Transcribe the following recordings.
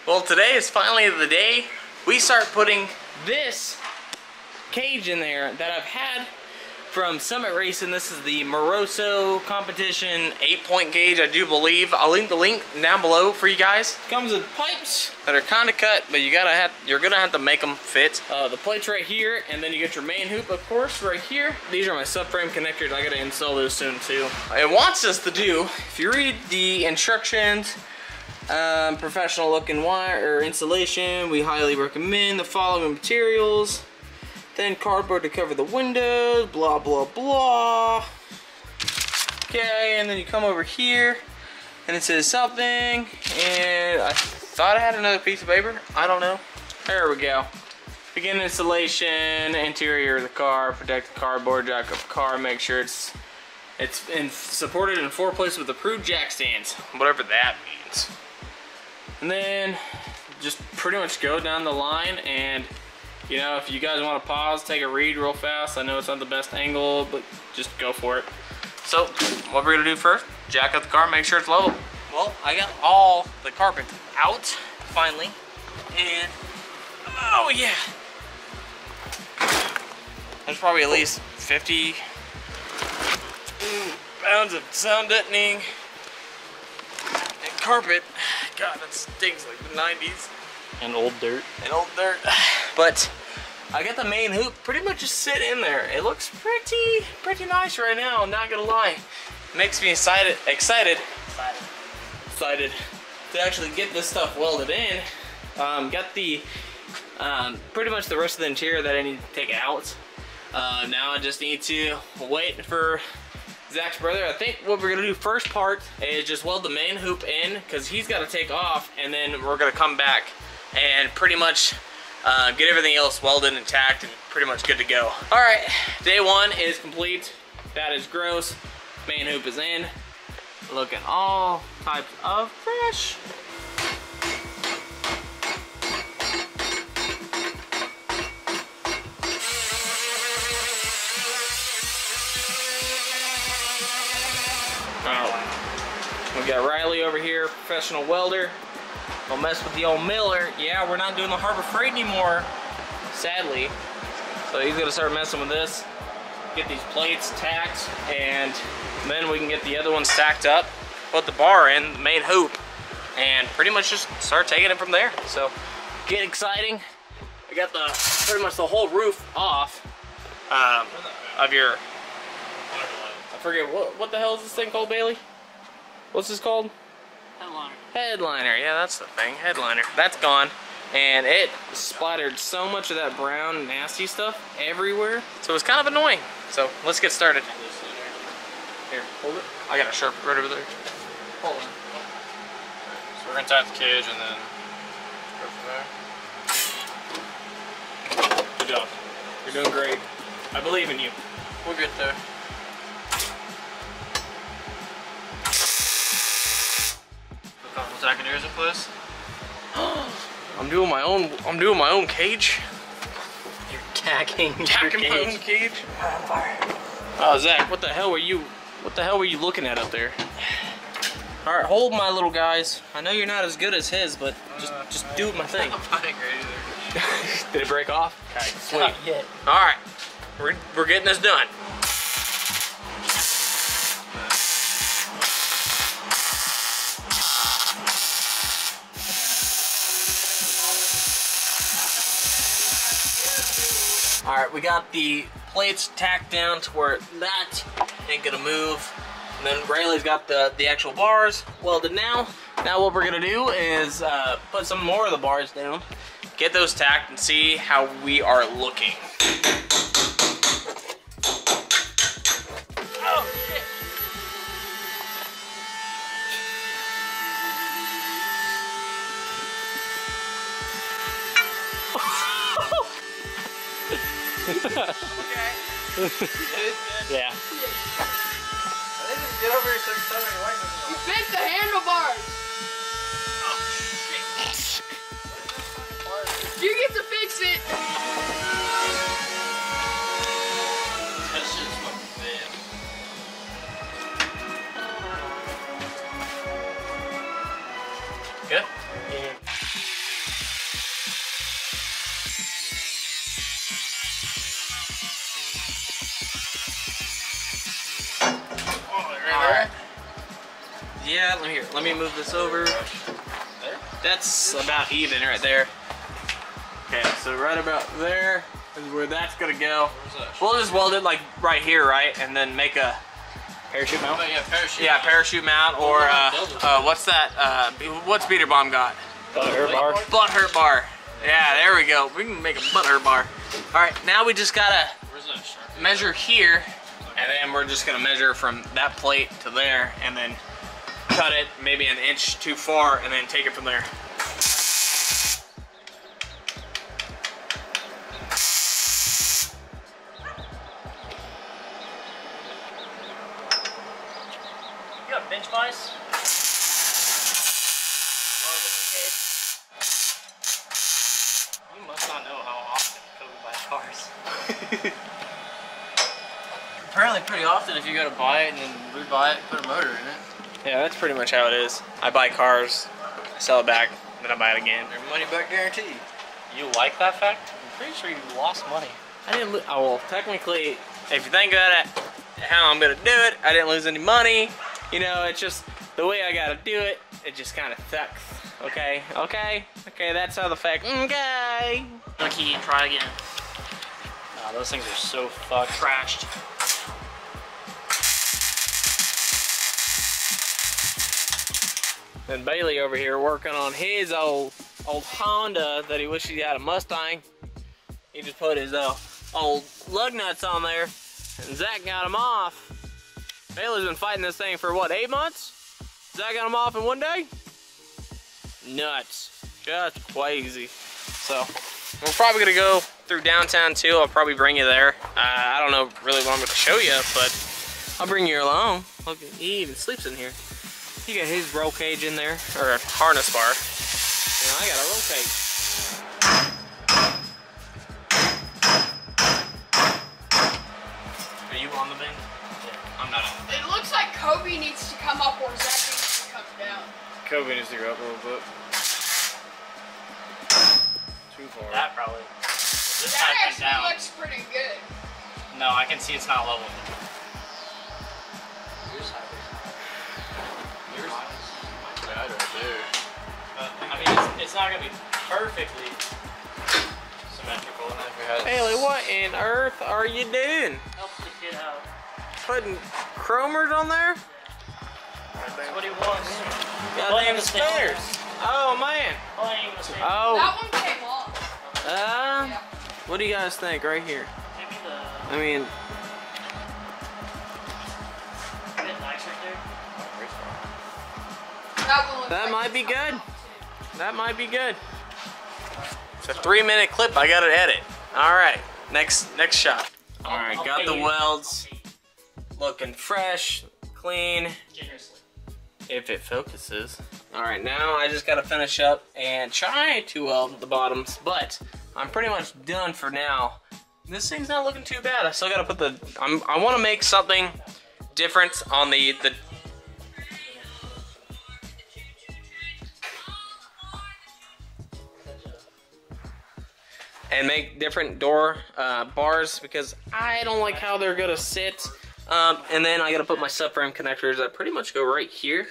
Well, today is finally the day we start putting this cage in there that I've had from Summit Racing. This is the Moroso competition 8-point gauge, I do believe. I'll link the link down below for you guys. Comes with pipes that are kind of cut, but you're gonna have to make them fit. The plate's right here, and then you get your main hoop, of course, right here. These are my subframe connectors. I gotta install those soon too. It wants us to do, if you read the instructions, professional looking wire or insulation, we highly recommend the following materials. Then cardboard to cover the windows, blah, blah, blah. Okay, and then you come over here, and it says something, and I thought I had another piece of paper. I don't know. There we go. Begin installation, interior of the car, protect the cardboard, jack up the car, make sure it's supported in 4 places with approved jack stands, whatever that means. And then just pretty much go down the line, and you know, if you guys want to pause, take a read real fast. I know it's not the best angle, but just go for it. So, what we're gonna do first, jack up the car, make sure it's level. Well, I got all the carpet out, finally, and oh yeah. There's probably at least 50 pounds of sound deadening and carpet. God, that stinks like the 90s. And old dirt. And old dirt. But I got the main hoop pretty much just sit in there. It looks pretty nice right now, I'm not gonna lie. It makes me excited to actually get this stuff welded in. Got the pretty much the rest of the interior that I need to take out. Now I just need to wait for Zach's brother. I think what we're gonna do first part is just weld the main hoop in, because he's got to take off, and then we're gonna come back and pretty much get everything else welded and tacked and pretty much good to go. All right, day one is complete. That is gross. Main hoop is in. Looking all types of fresh. We got Riley over here, professional welder. Don't mess with the old Miller. Yeah, we're not doing the Harbor Freight anymore, sadly. So he's gonna start messing with this, get these plates tacked, and then we can get the other one stacked up, put the bar in, the main hoop, and pretty much just start taking it from there. So, get exciting. I got pretty much the whole roof off of your, I forget, what the hell is this thing called, Bailey? What's this called? Headliner. Headliner, yeah, that's the thing, headliner. That's gone, and it splattered so much of that brown nasty stuff everywhere. So it's kind of annoying. So let's get started. Here, hold it. I got a sharp right over there. Hold on. So we're gonna tie the cage and then go from there. Good job. You're doing great. I believe in you. We'll get there. Tacking yours in place. I'm doing my own cage. You're tacking my own cage. Oh, Zach, what the hell were you looking at up there? All right, hold my little guys. I know you're not as good as his, but just do my thing. I'm not great either. Did it break off? Okay, sweet. Not yet. All right, we're getting this done. All right, we got the plates tacked down to where that ain't gonna move. And then Rayleigh's got the actual bars welded now. Now what we're gonna do is put some more of the bars down, get those tacked, and see how we are looking. Oh, shit. Okay. Yeah. I think just get over here so you can tell me You bent the handlebars! Oh, shit. You get to fix it! That shit's fucking bad. Good? Yeah. Yeah, let me move this over. That's about even right there. Okay, so right about there is where that's gonna go. We'll just weld it like right here, right? And then make a parachute mount? Yeah, parachute mount or what's that? What's Beater Bomb got? Butthurt bar. Butthurt bar. Yeah, there we go. We can make a butthurt bar. All right, now we just gotta measure here, and then we're just gonna measure from that plate to there, and then cut it maybe an inch too far, and then take it from there. You got bench vise? You must not know how often Kobe buys cars. Apparently pretty often if you go to buy it and then rebuy it, put a motor in it. Yeah, that's pretty much how it is. I buy cars, I sell it back, then I buy it again. Money back guarantee. You like that fact? I'm pretty sure you lost money. I didn't oh, well, technically, if you think about it, how I'm gonna do it, I didn't lose any money. You know, it's just the way I gotta do it, it just kind of sucks. Okay, okay, okay, that's how the fact, okay. Lucky, try again. Nah, those things are so fucked. Trashed. And Bailey over here working on his old Honda that he wished he had a Mustang. He just put his old lug nuts on there, and Zach got them off. Bailey's been fighting this thing for what, 8 months? Zach got them off in 1 day? Nuts, just crazy. So we're probably gonna go through downtown too. I'll probably bring you there. I don't know really what I'm gonna show you, but I'll bring you along. Look, he even sleeps in here. He got his roll cage in there, or a harness bar. And I got a roll cage. Are you on the bin? Yeah. I'm not on the bin. It looks like Kobe needs to come up or Zach needs to come down. Kobe needs to go up a little bit. Too far. That probably. This That side actually down. looks pretty good. No, I can see it's not level. I mean, it's not gonna be perfectly symmetrical. Haley, what in earth are you doing? Help the kid out. Putting chromers on there? That's what he wants. Goddamn spinners. Oh man. Oh. That one came off. Yeah. What do you guys think right here? Maybe the I mean, bit nicer there. that might be good. That might be good. It's a 3-minute clip. I gotta edit. All right, next shot. All right, got the welds looking fresh, clean. Generously. If it focuses. All right, now I just gotta finish up and try to weld the bottoms, but I'm pretty much done for now. This thing's not looking too bad. I still gotta put the, I wanna make something different on the and make different door bars because I don't like how they're gonna sit. And then I gotta put my subframe connectors that pretty much go right here.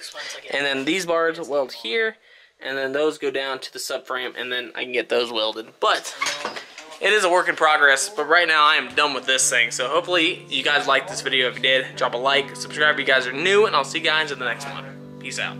And then these bars weld here, and then those go down to the subframe, and then I can get those welded. But it is a work in progress, but right now I am done with this thing. So hopefully you guys liked this video. If you did, drop a like, subscribe if you guys are new, and I'll see you guys in the next one. Peace out.